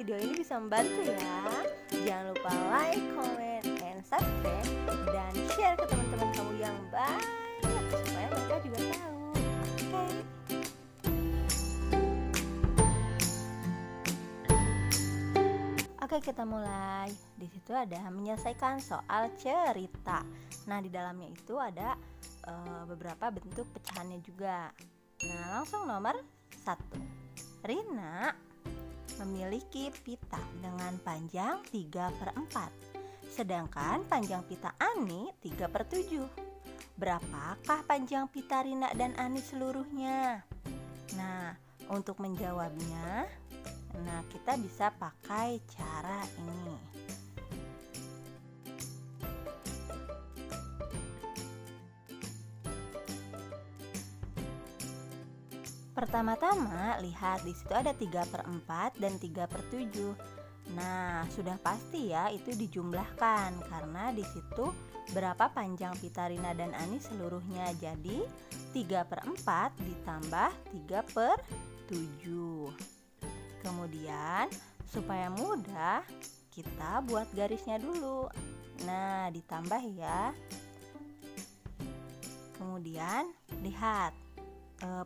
video ini bisa membantu ya. Jangan lupa like, comment, and subscribe, dan share ke teman-teman kamu yang banyak supaya mereka juga tahu. Oke. Oke, kita mulai. Di situ ada menyelesaikan soal cerita. Nah, di dalamnya itu ada beberapa bentuk pecahannya juga. Nah, langsung nomor 1. Rina memiliki pita dengan panjang 3/4, sedangkan panjang pita Ani 3/7. Berapakah panjang pita Rina dan Ani seluruhnya? Nah, untuk menjawabnya, kita bisa pakai cara ini. Pertama-tama lihat di situ ada 3/4 dan 3/7. Nah, sudah pasti ya itu dijumlahkan karena di situ berapa panjang pita Rina dan Ani seluruhnya. Jadi 3/4 ditambah 3/7. Kemudian supaya mudah kita buat garisnya dulu. Nah, ditambah ya. Kemudian lihat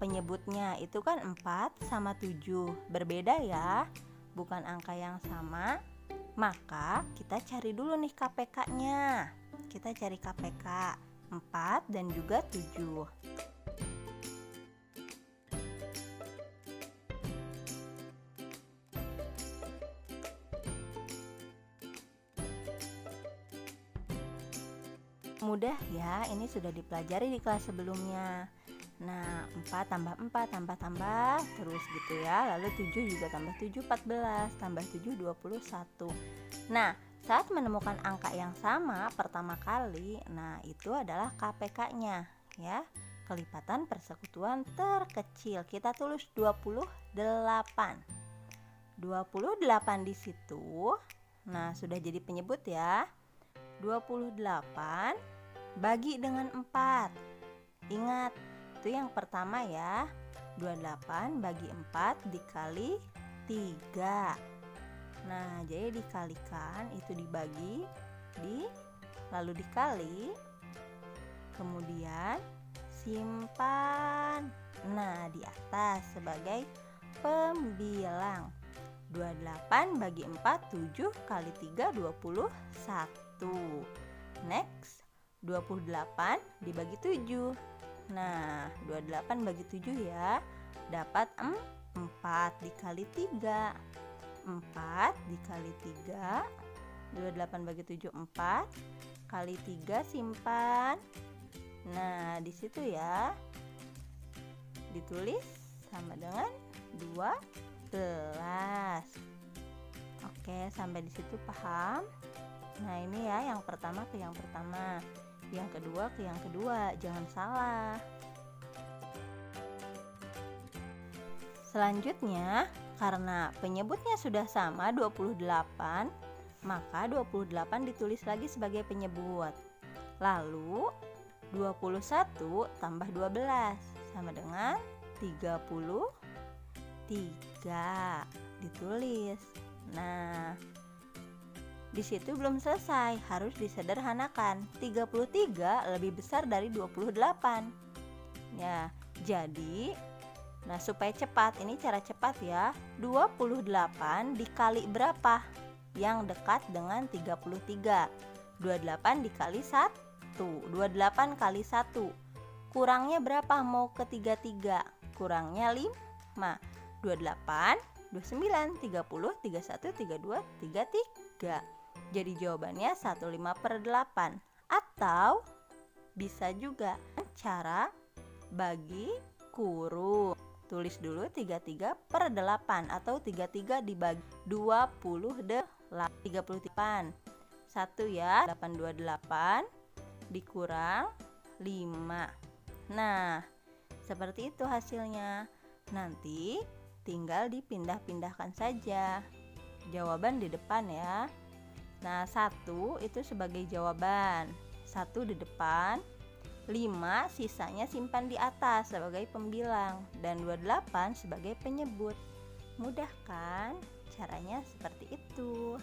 penyebutnya itu kan 4 sama 7, berbeda ya, bukan angka yang sama. Maka kita cari dulu nih KPK-nya. Kita cari KPK 4 dan juga 7. Mudah ya, ini sudah dipelajari di kelas sebelumnya. Nah, 4 tambah 4 tambah terus gitu ya. Lalu 7 juga tambah 7 14, tambah 7 21. Nah, saat menemukan angka yang sama pertama kali, nah itu adalah KPK-nya ya. Kelipatan persekutuan terkecil. Kita tulis 28. 28 di situ. Nah, sudah jadi penyebut ya. 28 bagi dengan 4. Ingat, itu yang pertama ya. 28 bagi 4 dikali 3. Nah, jadi dikalikan, itu dibagi, lalu dikali, kemudian simpan. Nah, di atas sebagai pembilang. 28 bagi 4, 7 kali 3, 21. Next, 28 dibagi 7. Nah, 28 bagi 7 ya, dapat 4 dikali 3. 4 dikali 3, 28 bagi 7, 4 kali 3, simpan. Nah, di situ ya, ditulis sama dengan 12. Oke, sampai di situ paham? Nah, ini ya yang pertama ke yang pertama, yang kedua ke yang kedua, jangan salah. Selanjutnya, karena penyebutnya sudah sama 28, maka 28 ditulis lagi sebagai penyebut. Lalu 21 tambah 12 sama dengan 33. Ditulis. Nah, di situ belum selesai, harus disederhanakan. 33 lebih besar dari 28. Ya, jadi supaya cepat, ini cara cepat ya. 28 dikali berapa? Yang dekat dengan 33. 28 dikali 1. 28 kali 1. Kurangnya berapa mau ke 33? Kurangnya 5. 28, 29, 30, 31, 32, 33. Jadi jawabannya 15/8. Atau bisa juga cara bagi kurung. Tulis dulu 33/8 atau 33 dibagi 38. 1 ya, 828 dikurang 5. Nah, seperti itu hasilnya. Nanti tinggal dipindah-pindahkan saja jawaban di depan ya. Nah, 1 itu sebagai jawaban, 1 di depan, 5 sisanya simpan di atas sebagai pembilang, dan 28 sebagai penyebut. Mudah kan? caranya seperti itu.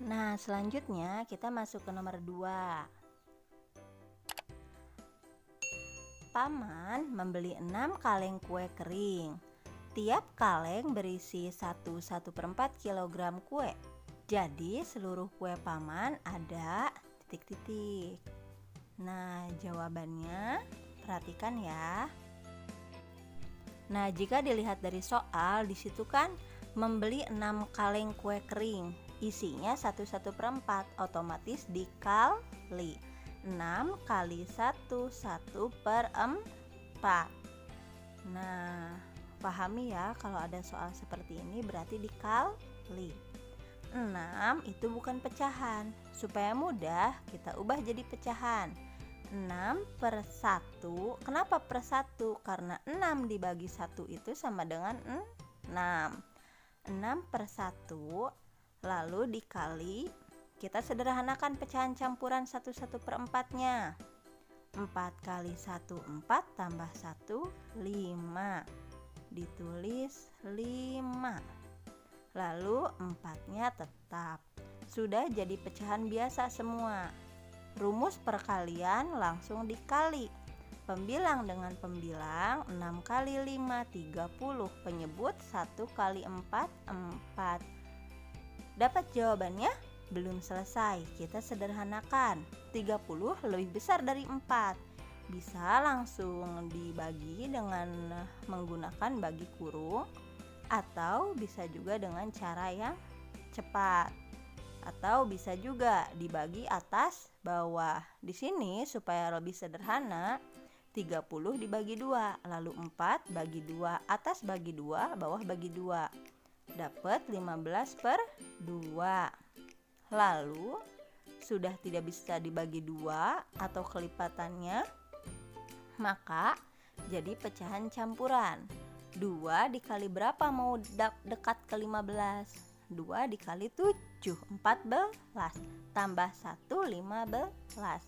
Nah, selanjutnya kita masuk ke nomor 2. Paman membeli 6 kaleng kue kering. Tiap kaleng berisi 1/4 kilogram kue. Jadi seluruh kue paman ada titik-titik. Nah, jawabannya perhatikan ya. Nah, jika dilihat dari soal, di situ kan membeli 6 kaleng kue kering. Isinya 1/4, otomatis dikali 6 kali 1/4. Nah, pahami ya, kalau ada soal seperti ini berarti dikali. 6 itu bukan pecahan. Supaya mudah, kita ubah jadi pecahan. 6/1. Kenapa per 1? Karena 6 dibagi 1 itu sama dengan 6. 6/1 lalu dikali, kita sederhanakan pecahan campuran 1/4-nya. 4 kali 1 4 tambah 1 5. Ditulis 5. Lalu 4-nya tetap. Sudah jadi pecahan biasa semua. Rumus perkalian langsung dikali. Pembilang dengan pembilang, 6 kali 5 30. Penyebut 1 kali 4 4. Dapat jawabannya? Belum selesai, kita sederhanakan. 30 lebih besar dari 4. Bisa langsung dibagi dengan menggunakan bagi kurung, atau bisa juga dengan cara yang cepat, atau bisa juga dibagi atas bawah. Di sini supaya lebih sederhana, 30 dibagi 2, lalu 4 bagi 2, atas bagi 2, bawah bagi 2. Dapat 15/2. Lalu sudah tidak bisa dibagi 2 atau kelipatannya, maka jadi pecahan campuran. 2 dikali berapa mau dekat ke 15? 2 dikali 7, 14. Tambah 1, 15.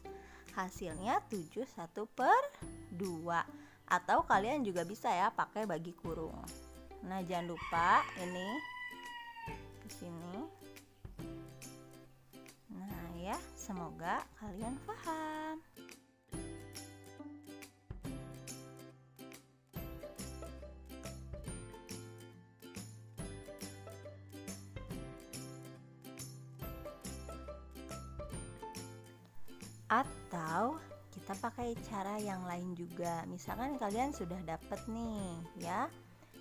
Hasilnya 7 1/2. Atau kalian juga bisa ya pakai bagi kurung. Nah, jangan lupa ini ke sini. Nah ya, semoga kalian paham. Atau kita pakai cara yang lain juga. Misalkan kalian sudah dapat nih ya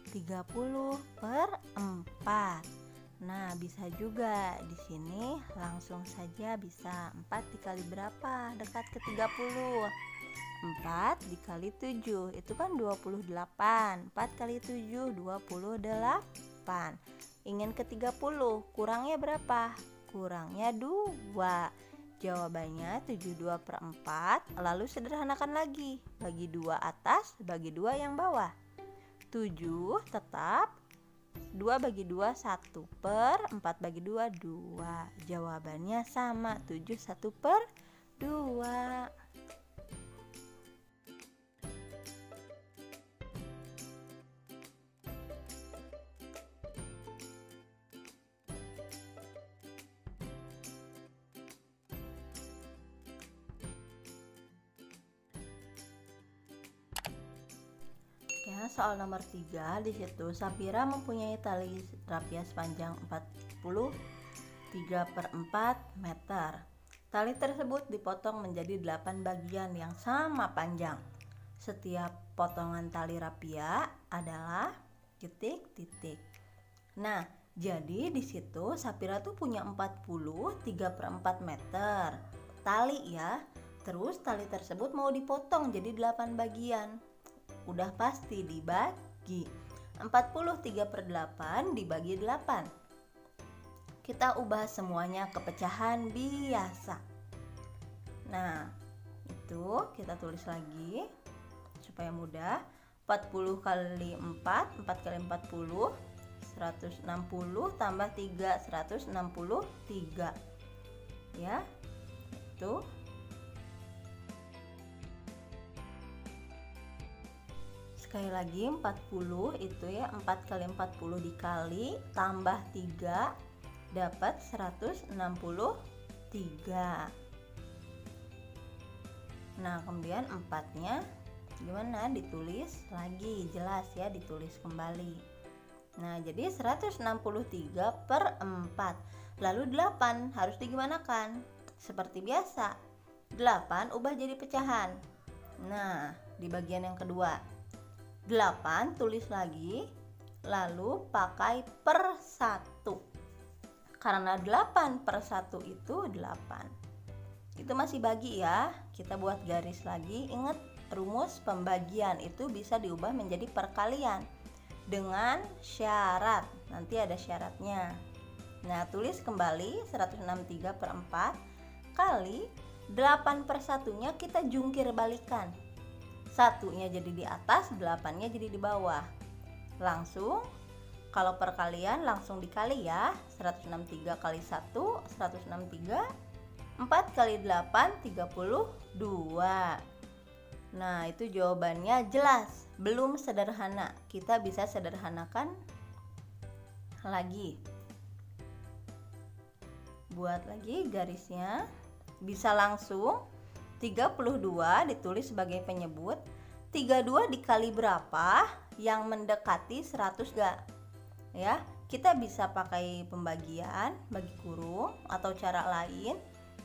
30/4. Nah, bisa juga di sini langsung saja bisa 4 dikali berapa? Dekat ke 30. 4 dikali 7 itu kan 28. 4 kali 7 28. Ingin ke 30, kurangnya berapa? Kurangnya 2. Jawabannya 72/4. Lalu sederhanakan lagi. Bagi 2 atas, bagi 2 yang bawah. 7 tetap 2 bagi 2 1 per 4 bagi 2 2. Jawabannya sama 7 1/2. Ya, soal nomor 3, di situ Sapira mempunyai tali rapia sepanjang 43/4 meter. Tali tersebut dipotong menjadi 8 bagian yang sama panjang. Setiap potongan tali rapia adalah titik-titik. Nah, jadi di situ Sapira tuh punya 43/4 meter tali ya. Terus tali tersebut mau dipotong jadi 8 bagian. Udah pasti dibagi. 43/8 dibagi 8. Kita ubah semuanya ke pecahan biasa. Nah, itu kita tulis lagi supaya mudah. 40 kali 4, 4 kali 40, 160 tambah 3, 163 ya. Tuh. Sekali lagi 40 itu ya, 4 kali 40 dikali tambah 3 dapat 163. Nah, kemudian 4-nya gimana? Ditulis lagi, jelas ya, ditulis kembali. Nah, jadi 163 per 4. Lalu 8 harus digimanakan? Seperti biasa, 8 ubah jadi pecahan. Nah, di bagian yang kedua 8 tulis lagi, lalu pakai per 1. Karena 8 per 1 itu 8. Itu masih bagi ya, kita buat garis lagi. Ingat, rumus pembagian itu bisa diubah menjadi perkalian dengan syarat, nanti ada syaratnya. Nah, tulis kembali 163 per 4 kali 8 per 1-nya kita jungkir balikan, 1-nya jadi di atas, 8-nya jadi di bawah. Langsung kalau perkalian langsung dikali ya, 163 kali 1 163, 4 kali 8 32. Nah, itu jawabannya jelas, belum sederhana. Kita bisa sederhanakan lagi. Buat lagi garisnya. Bisa langsung 32 ditulis sebagai penyebut. 32 dikali berapa yang mendekati 100 gak? Ya, kita bisa pakai pembagian, bagi kurung atau cara lain.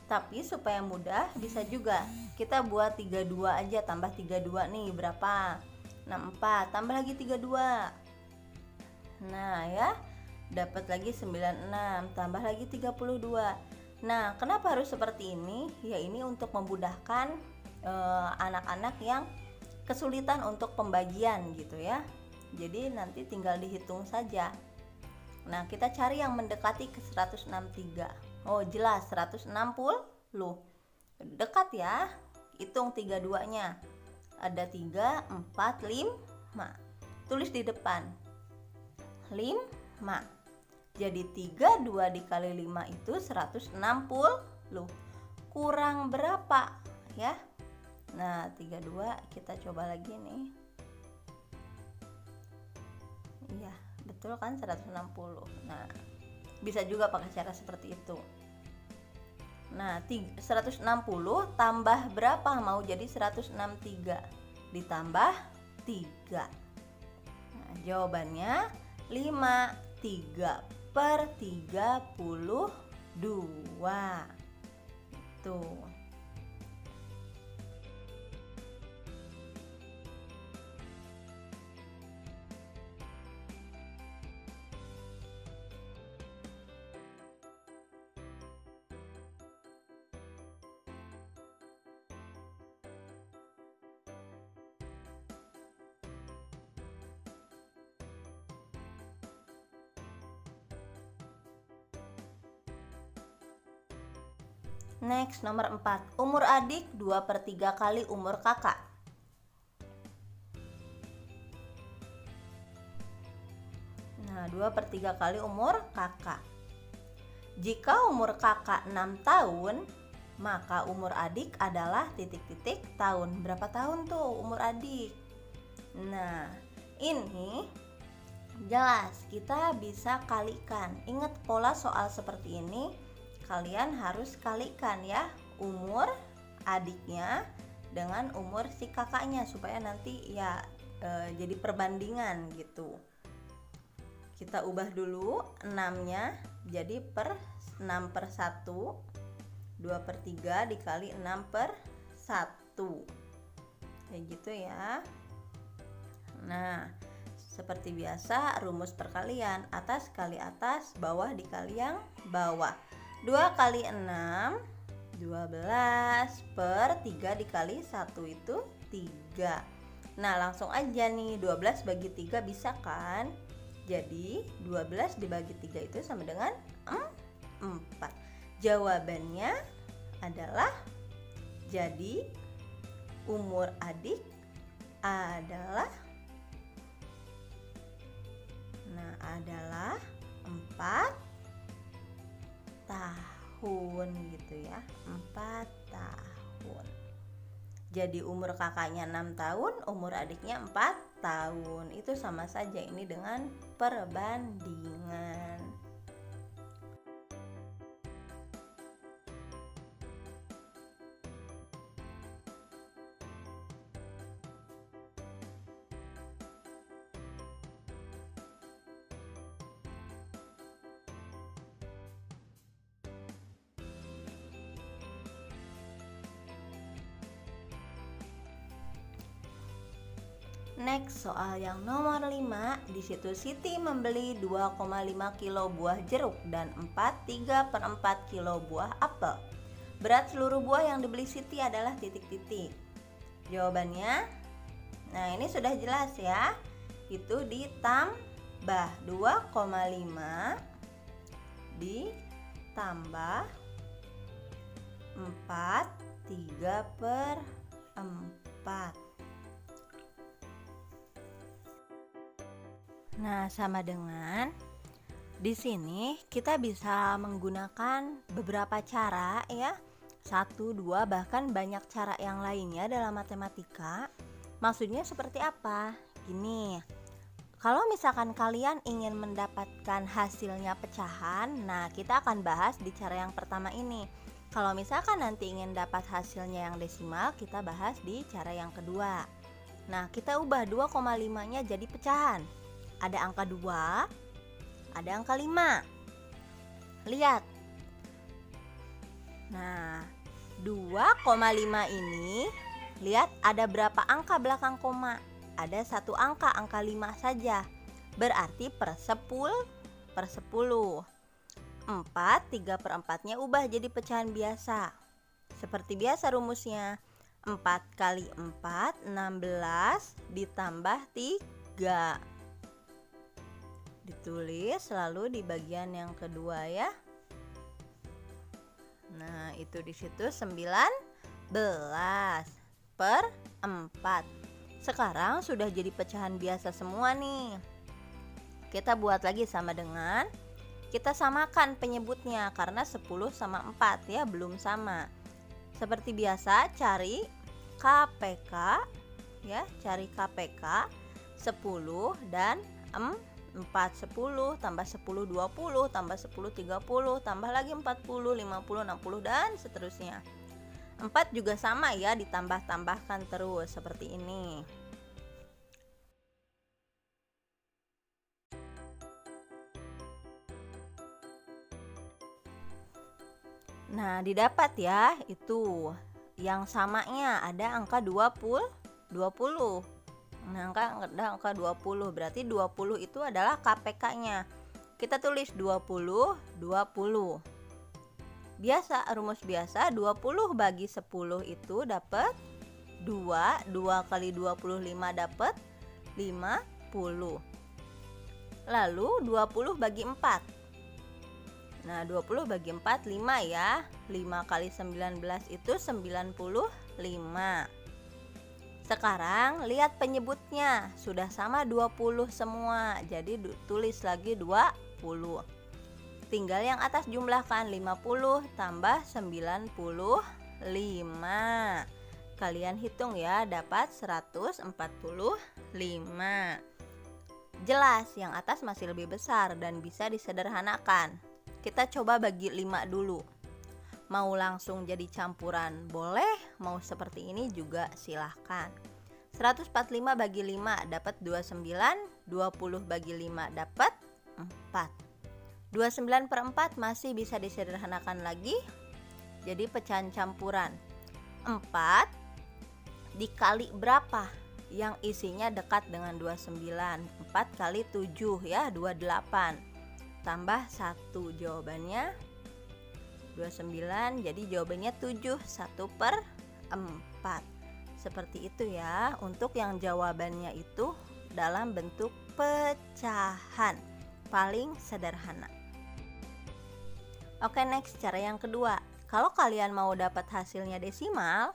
Tapi supaya mudah bisa juga kita buat 32 aja, tambah 32 nih berapa? 64, tambah lagi 32. Nah ya, dapat lagi 96, tambah lagi 32. Nah, kenapa harus seperti ini? Ya, ini untuk memudahkan anak-anak yang kesulitan untuk pembagian gitu ya. Jadi nanti tinggal dihitung saja. Nah, kita cari yang mendekati ke 163. Oh, jelas 160. Dekat ya. Hitung 32-nya. Ada 3, 4, 5. Tulis di depan. 5. Jadi 32 dikali 5 itu 160. Kurang berapa ya? Nah, 32 kita coba lagi nih. Iya, betul kan 160. Nah, bisa juga pakai cara seperti itu. Nah, 160 tambah berapa? Mau jadi 163 ditambah 3. Nah, jawabannya 53 per 32. Tuh. Next, nomor 4. Umur adik 2/3 kali umur kakak. Nah, 2/3 kali umur kakak. Jika umur kakak 6 tahun, maka umur adik adalah titik-titik tahun. Berapa tahun tuh umur adik? Nah, ini jelas kita bisa kalikan. Ingat pola soal seperti ini, kalian harus kalikan ya umur adiknya dengan umur si kakaknya supaya nanti ya jadi perbandingan gitu. Kita ubah dulu 6-nya jadi per 6 per 1, 2/3 dikali 6 per 1, kayak gitu ya. Nah, seperti biasa rumus perkalian, atas kali atas, bawah dikali yang bawah. 2 kali 6 12 per 3 dikali 1 itu 3. Nah, langsung aja nih, 12 bagi 3 bisa kan? Jadi 12 dibagi 3 itu sama dengan 4. Jawabannya adalah, jadi umur adik adalah, Nah, adalah 4 tahun gitu ya. 4 tahun. Jadi umur kakaknya 6 tahun, umur adiknya 4 tahun. Itu sama saja ini dengan perbandingan. Next, soal yang nomor 5. Di situ Siti membeli 2,5 kilo buah jeruk dan 3/4 kilo buah apel. Berat seluruh buah yang dibeli Siti adalah titik-titik. Jawabannya, nah ini sudah jelas ya. Itu ditambah 2,5 ditambah 4 3/4. Nah, sama dengan di sini kita bisa menggunakan beberapa cara ya. 1, 2, bahkan banyak cara yang lainnya dalam matematika. Maksudnya seperti apa? Gini, kalau misalkan kalian ingin mendapatkan hasilnya pecahan, nah kita akan bahas di cara yang pertama ini. Kalau misalkan nanti ingin dapat hasilnya yang desimal, kita bahas di cara yang kedua. Nah, kita ubah 2,5-nya jadi pecahan. Ada angka 2, ada angka 5. Lihat. Nah, 2,5 ini, lihat ada berapa angka belakang koma? Ada 1 angka, angka 5 saja. Berarti per 10. 4, 3/4-nya ubah jadi pecahan biasa. Seperti biasa rumusnya. 4 kali 4, 16 ditambah 3. Ditulis lalu di bagian yang kedua ya. Nah, itu di situ 19/4. Sekarang sudah jadi pecahan biasa semua nih. Kita buat lagi sama dengan, kita samakan penyebutnya karena 10 sama 4 ya, belum sama. Seperti biasa cari KPK ya, cari KPK 10 dan 4, 10 tambah 10 20 tambah 10 30 tambah lagi 40 50 60 dan seterusnya. 4 juga sama ya, ditambah-tambahkan terus seperti ini. Nah, didapat ya, itu yang samanya ada angka 20. Nah, ada angka 20, berarti 20 itu adalah KPK-nya. Kita tulis 20. Biasa, rumus biasa 20 bagi 10 itu dapat 2. 2 kali 25 dapat 50. Lalu 20 bagi 4. Nah, 20 bagi 4 5 ya. 5 kali 19 itu 95. Sekarang lihat penyebutnya, sudah sama 20 semua. Jadi tulis lagi 20. Tinggal yang atas jumlahkan, 50 tambah 95. Kalian hitung ya, dapat 145. Jelas yang atas masih lebih besar dan bisa disederhanakan. Kita coba bagi 5 dulu. Mau langsung jadi campuran boleh, mau seperti ini juga silahkan. 145 bagi 5 dapat 29, 20 bagi 5 dapat 4. 29/4 masih bisa disederhanakan lagi jadi pecahan campuran. 4 dikali berapa yang isinya dekat dengan 29? 4 kali 7 ya, 28 tambah 1, jawabannya 29. Jadi jawabannya 7, 1/4. Seperti itu ya untuk yang jawabannya itu dalam bentuk pecahan, paling sederhana. Oke, next, cara yang kedua. Kalau kalian mau dapat hasilnya desimal,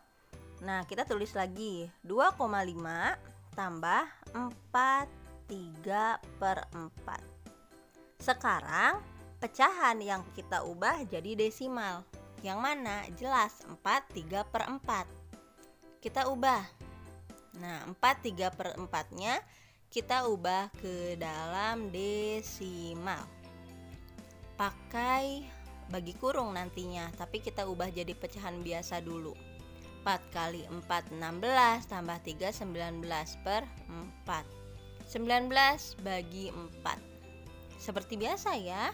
nah kita tulis lagi 2,5 tambah 4 3/4. Sekarang pecahan yang kita ubah jadi desimal. Yang mana? Jelas 4 3/4. Kita ubah. Nah, 4 3/4-nya kita ubah ke dalam desimal. Pakai bagi kurung nantinya, tapi kita ubah jadi pecahan biasa dulu. 4 kali 4 16 tambah 3 19/4. 19 bagi 4. Seperti biasa ya,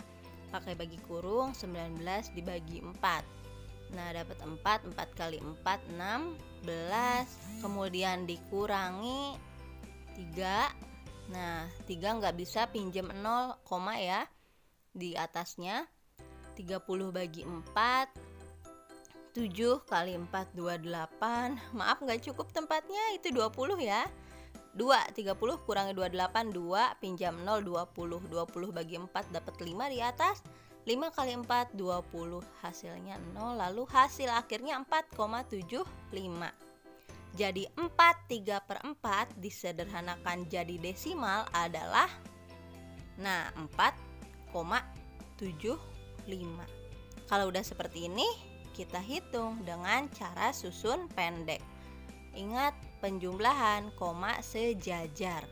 pakai bagi kurung 19 dibagi 4. Nah, dapat 4 kali 4 16, kemudian dikurangi 3. Nah, 3 nggak bisa pinjam 0, koma ya di atasnya. 30 bagi 4, 7 kali 4 28. Maaf nggak cukup tempatnya, itu 20 ya. 2, 30 kurangi 28, 2, pinjam 0, 20. 20 bagi 4 dapat 5 di atas. 5 kali 4 20, hasilnya 0. Lalu hasil akhirnya 4,75. Jadi 4 3/4 disederhanakan jadi desimal adalah 4,75. Kalau udah seperti ini, kita hitung dengan cara susun pendek. Ingat penjumlahan koma sejajar.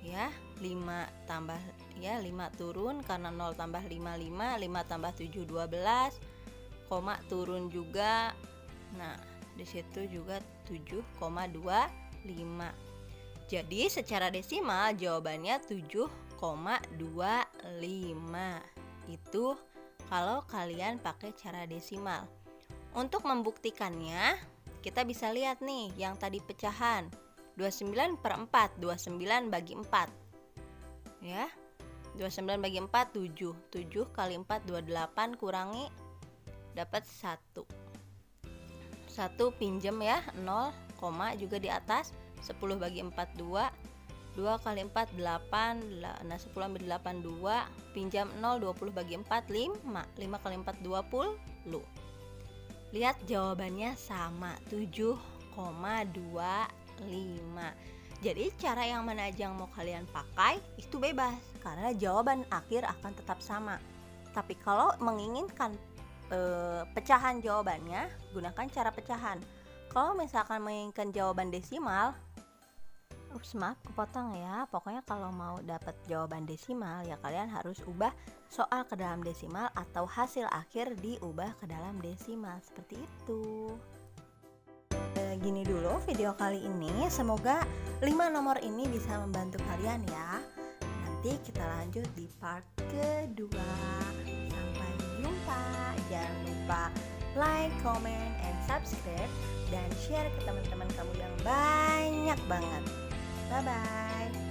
Ya, 5 turun karena 0 tambah 5 5, 5 tambah 7 12, koma turun juga. Nah, di situ juga 7,25. Jadi secara desimal jawabannya 7,25. Itu kalau kalian pakai cara desimal. Untuk membuktikannya, kita bisa lihat nih yang tadi pecahan. 29/4, 29 bagi 4. Ya. 29 bagi 4 7. 7 kali 4 28, kurangi dapat 1. 1 pinjem ya, 0, koma juga di atas. 10 bagi 4 2. 2 kali 4 8. Nah, 10 ambil 8 2, pinjam 0, 20 bagi 4 5. 5 kali 4 20. Lihat jawabannya sama, 7,25. Jadi cara yang mana aja yang mau kalian pakai itu bebas, karena jawaban akhir akan tetap sama. Tapi kalau menginginkan pecahan jawabannya, gunakan cara pecahan. Kalau misalkan menginginkan jawaban desimal, maaf kepotong ya. Pokoknya kalau mau dapat jawaban desimal ya kalian harus ubah soal ke dalam desimal atau hasil akhir diubah ke dalam desimal, seperti itu. Gini dulu video kali ini, semoga 5 nomor ini bisa membantu kalian ya. Nanti kita lanjut di part kedua. Sampai jumpa. Jangan lupa like, comment, and subscribe, dan share ke teman-teman kamu yang banyak banget. Bye bye.